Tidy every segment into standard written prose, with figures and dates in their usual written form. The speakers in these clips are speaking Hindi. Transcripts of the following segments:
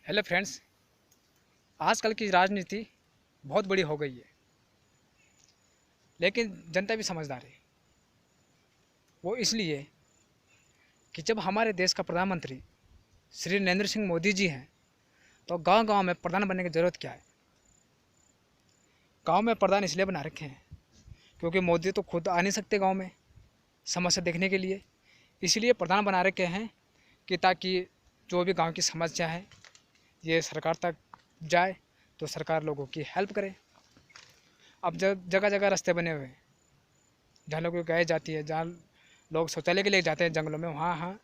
Hello friends. आजकल की राजनीति बहुत बड़ी हो गई है, लेकिन जनता भी समझदार है। वो इसलिए कि जब हमारे देश का प्रधानमंत्री श्री नरेंद्र सिंह मोदी जी हैं, तो गांव-गांव में प्रधान बनने की ज़रूरत क्या है। गांव में प्रधान इसलिए बना रखे हैं क्योंकि मोदी तो खुद आ नहीं सकते गांव में समस्या देखने के लिए। इसलिए प्रधान बना रखे हैं कि ताकि जो भी गांव की समस्या है ये सरकार तक जाए, तो सरकार लोगों की हेल्प करे। अब जब जगह जगह रास्ते बने हुए हैं, जहाँ लोगों की गाय जाती है, जहाँ लोग शौचालय के लिए जाते हैं जंगलों में, वहाँ वहाँ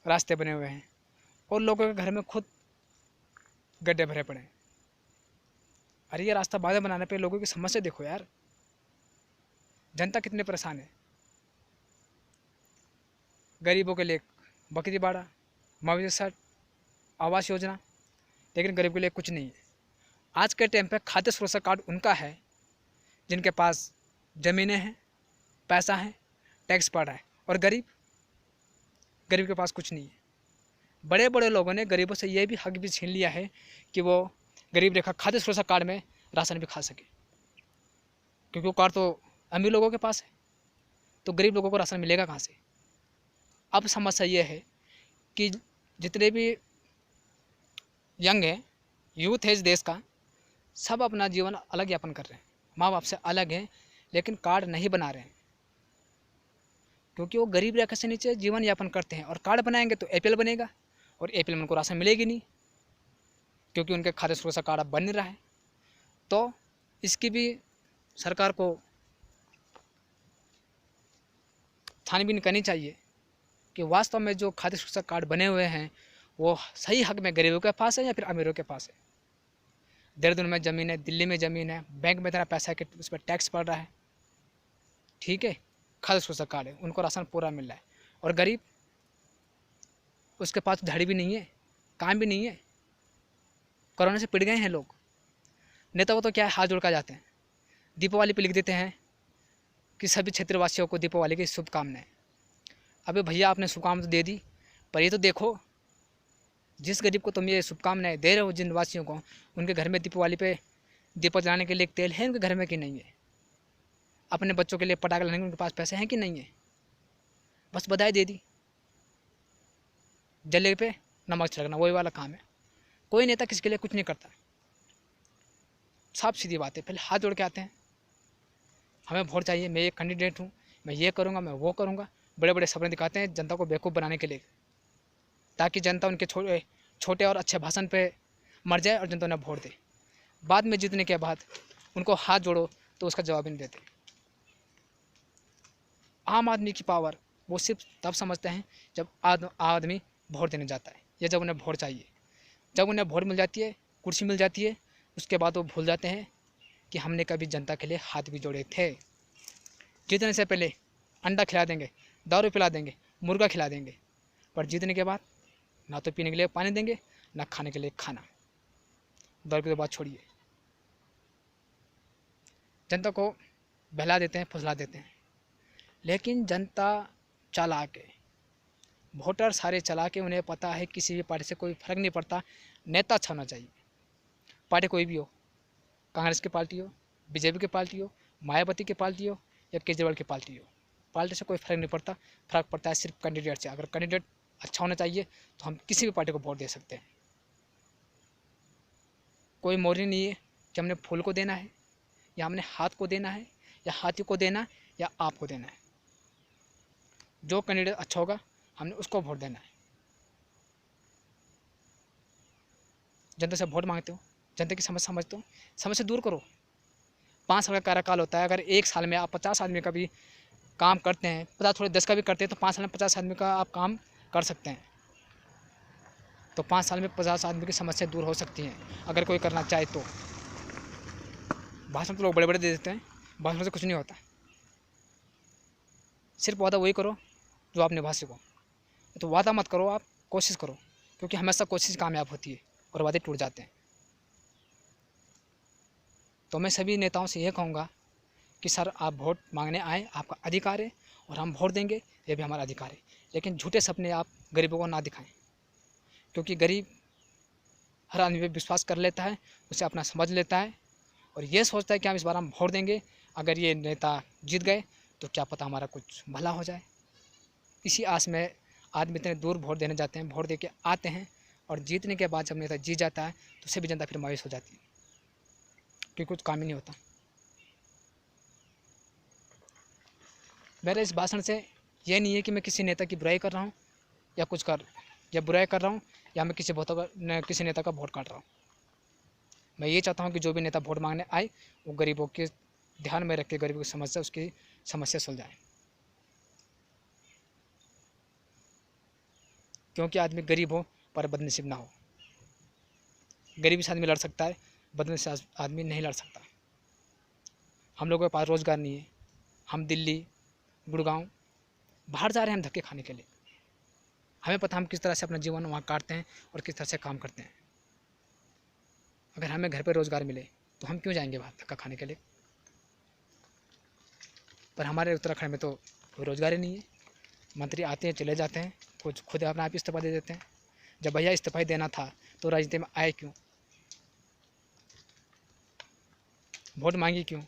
रास्ते बने हुए हैं और लोगों के घर में खुद गड्ढे भरे पड़े हैं। अरे ये रास्ता बाद में बनाने पे लोगों की समस्या देखो यार, जनता कितने परेशान है। गरीबों के लिए बकरी बाड़ा, मवेशी साट, आवास योजना, लेकिन गरीब के लिए कुछ नहीं है। आज के टाइम पे खाद्य सुरक्षा कार्ड उनका है जिनके पास ज़मीनें हैं, पैसा है, टैक्स पड़ रहा है, और गरीब के पास कुछ नहीं है। बड़े बड़े लोगों ने गरीबों से ये भी हक भी छीन लिया है कि वो गरीब रेखा खाद्य सुरक्षा कार्ड में राशन भी खा सके, क्योंकि वो कार्ड तो अमीर लोगों के पास है, तो गरीब लोगों को राशन मिलेगा कहाँ से। अब समस्या ये है कि जितने भी यंग है, यूथ है इस देश का, सब अपना जीवन अलग यापन कर रहे हैं, माँ बाप से अलग हैं, लेकिन कार्ड नहीं बना रहे हैं क्योंकि वो गरीब रेखा से नीचे जीवन यापन करते हैं। और कार्ड बनाएंगे तो एपीएल बनेगा, और एपीएल में उनको राशन मिलेगी नहीं क्योंकि उनके खाद्य सुरक्षा कार्ड अब बन नहीं रहा है। तो इसकी भी सरकार को छानबीन करनी चाहिए कि वास्तव में जो खाद्य सुरक्षा कार्ड बने हुए हैं वो सही हक में गरीबों के पास है या फिर अमीरों के पास है। देहरादून में ज़मीन है, दिल्ली में ज़मीन है, बैंक में इतना पैसा है कि उस पर टैक्स पड़ रहा है, ठीक है, खाद्य सुरक्षा कार्ड है, उनको राशन पूरा मिल रहा है, और गरीब उसके पास झाड़ी भी नहीं है, काम भी नहीं है, कोरोना से पिट गए हैं लोग। नेता को तो क्या है, हाथ जोड़ कर जाते हैं, दीपावली पे लिख देते हैं कि सभी क्षेत्रवासियों को दीपावली की शुभकामनाएं। अबे भैया, आपने शुभकामनाएं तो दे दी, पर ये तो देखो जिस गरीब को तुम ये शुभकामनाएं दे रहे हो, जिन वासियों को, उनके घर में दीपावली पे दीपक जलाने के लिए तेल है उनके घर में कि नहीं है, अपने बच्चों के लिए पटाखे लाने के उनके पास पैसे हैं कि नहीं है। बस बधाई दे दी, जले पे नमक छिड़कना वही वाला काम है। कोई नेता किसी के लिए कुछ नहीं करता, साफ सीधी बात है। पहले हाथ जोड़ के आते हैं, हमें वोट चाहिए, मैं ये कैंडिडेट हूँ, मैं ये करूँगा, मैं वो करूँगा, बड़े बड़े सपने दिखाते हैं जनता को बेवकूफ़ बनाने के लिए, ताकि जनता उनके छोटे और अच्छे भाषण पे मर जाए और जनता उन्हें वोट दे। बाद में जीतने के बाद उनको हाथ जोड़ो तो उसका जवाब ही नहीं देते। आम आदमी की पावर वो सिर्फ तब समझते हैं जब आदमी वोट देने जाता है, या जब उन्हें वोट चाहिए। जब उन्हें वोट मिल जाती है, कुर्सी मिल जाती है, उसके बाद वो भूल जाते हैं कि हमने कभी जनता के लिए हाथ भी जोड़े थे। जीतने से पहले अंडा खिला देंगे, दारू पिला देंगे, मुर्गा खिला देंगे, पर जीतने के बाद ना तो पीने के लिए पानी देंगे, ना खाने के लिए खाना। दारू की तो बात छोड़िए, जनता को बहला देते हैं, फुसला देते हैं। लेकिन जनता चालाक है, वोटर सारे चालाक है, उन्हें पता है किसी भी पार्टी से कोई फ़र्क नहीं पड़ता, नेता अच्छा होना चाहिए। पार्टी कोई भी हो, कांग्रेस की पार्टी हो, बीजेपी की पार्टी हो, मायावती की पार्टी हो, या केजरीवाल की पार्टी हो, पार्टी से कोई फ़र्क नहीं पड़ता। फ़र्क पड़ता है सिर्फ कैंडिडेट से। अगर कैंडिडेट अच्छा होना चाहिए तो हम किसी भी पार्टी को वोट दे सकते हैं। कोई मोरी नहीं है कि हमने फूल को देना है, या हमने हाथ को देना है, या हाथी को देना है, या आपको देना है। जो कैंडिडेट अच्छा होगा हमने उसको वोट देना है। जनता से वोट मांगते हो, जनता की समस्या समझते हो, समस्या दूर करो। 5 साल का कार्यकाल होता है, अगर 1 साल में आप 50 आदमी का भी काम करते हैं, 50 थोड़े 10 का भी करते हैं, तो 5 साल में 50 आदमी का आप काम कर सकते हैं। तो 5 साल में 50 आदमी की समस्या दूर हो सकती हैं अगर कोई करना चाहे तो। भाषण तो लोग बड़े बड़े दे देते हैं, भाषण से कुछ नहीं होता। सिर्फ वादा वही करो जो आप निभा सको। तो वादा मत करो, आप कोशिश करो, क्योंकि हमेशा कोशिश कामयाब होती है और वादे टूट जाते हैं। तो मैं सभी नेताओं से यह कहूँगा कि सर, आप वोट मांगने आए, आपका अधिकार है, और हम वोट देंगे, ये भी हमारा अधिकार है। लेकिन झूठे सपने आप गरीबों को ना दिखाएं, क्योंकि गरीब हर आदमी पे विश्वास कर लेता है, उसे अपना समझ लेता है और ये सोचता है कि हम इस बार हम वोट देंगे, अगर ये नेता जीत गए तो क्या पता हमारा कुछ भला हो जाए। इसी आस में आदमी इतने दूर वोट देने जाते हैं, वोट दे के आते हैं और जीतने के बाद जब नेता जीत जाता है तो उससे भी जनता फिर मायूस हो जाती है कि कुछ काम ही नहीं होता। मेरे इस भाषण से ये नहीं है कि मैं किसी नेता की बुराई कर रहा हूँ या कुछ कर या बुराई कर रहा हूँ या मैं किसी नेता का वोट काट रहा हूँ। मैं ये चाहता हूँ कि जो भी नेता वोट मांगने आए वो गरीबों के ध्यान में रख के गरीबों की समस्या उसकी समस्या सुलझाए, क्योंकि आदमी गरीब हो पर बदनसीब ना हो। गरीबी से आदमी लड़ सकता है, बदनसीब से आदमी नहीं लड़ सकता। हम लोगों के पास रोज़गार नहीं है, हम दिल्ली गुड़गांव बाहर जा रहे हैं हम धक्के खाने के लिए। हमें पता हम किस तरह से अपना जीवन वहाँ काटते हैं और किस तरह से काम करते हैं। अगर हमें घर पे रोज़गार मिले तो हम क्यों जाएंगे बाहर धक्का खाने के लिए। पर हमारे उत्तराखंड में तो कोई रोज़गार ही नहीं है। मंत्री आते हैं चले जाते हैं, कुछ खुद अपना आप इस्तीफा दे देते हैं। जब भैया इस्तीफा ही देना था तो राजनीति में आए क्यों, वोट मांगी क्यों।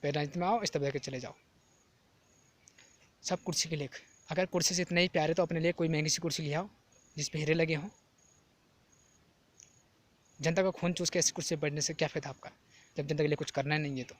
फिर राजनीति में आओ, इस्तीफा दे के चले जाओ। सब कुर्सी के लिए। अगर कुर्सी से इतने ही प्यारे तो अपने लिए कोई महंगी सी कुर्सी ले आओ जिस पे हीरे लगे हों। जनता का खून चूस के ऐसी कुर्सी पर बैठने से क्या फ़ायदा आपका, जब जनता के लिए कुछ करना नहीं है तो।